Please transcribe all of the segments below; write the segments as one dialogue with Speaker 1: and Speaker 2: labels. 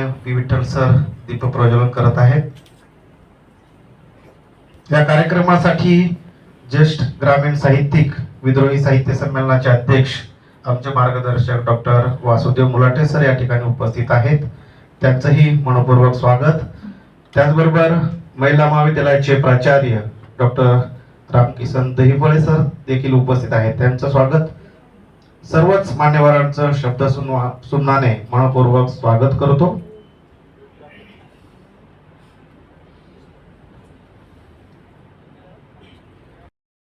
Speaker 1: Vitthal sir दीप प्रज्वलन करत आहेत। या कार्यक्रमासाठी ज्येष्ठ ग्रामीण साहित्यिक विद्रोही साहित्य संमेलनाचे अध्यक्ष आमचे मार्गदर्शक डॉक्टर वासुदेव मुलाटे सर या ठिकाणी उपस्थित आहेत, त्यांचंही मनपूर्वक स्वागत। त्याचबरोबर महिला महाविद्यालयाचे प्राचार्य डॉक्टर रामकिसन दहिफळे सर देखील उपस्थित आहेत, त्यांचं स्वागत। सर्वच मान्यवरांचं शब्द सुमनाने मनपूर्वक स्वागत करतो।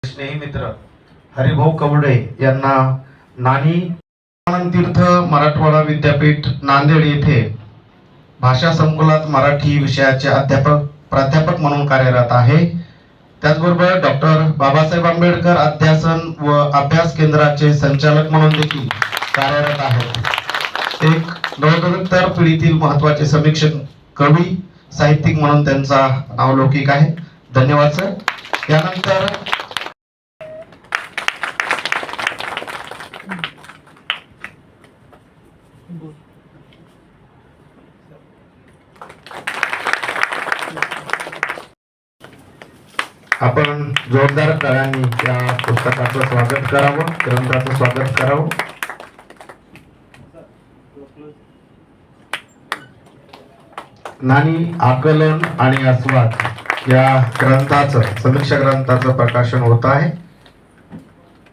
Speaker 1: स्नेही मित्र हरिभाऊ कवडे यांना नानी तीर्थ मराठवाडा विद्यापीठ नांदेड येथे भाषा संकुलात मराठी विषयाचे प्राध्यापक म्हणून कार्यरत आहे। त्याचबरोबर डॉक्टर बाबासाहेब आंबेडकर अध्यासन व अभ्यास केंद्राचे संचालक म्हणून देखील कार्यरत आहेत। एक नवोत्तर पिढीतील महत्त्वाचे समीक्षक कवी साहित्यिक म्हणून त्यांचा नावलौकिक आहे। धन्यवाद सर। यानंतर आपण जोरदार टाळ्यांनी या पुस्तकाचं स्वागत करावं, ग्रंथाचं स्वागत करावं। नानी आकलन आणि आस्वाद या ग्रंथाचं समीक्षा ग्रंथाचं प्रकाशन होत आहे।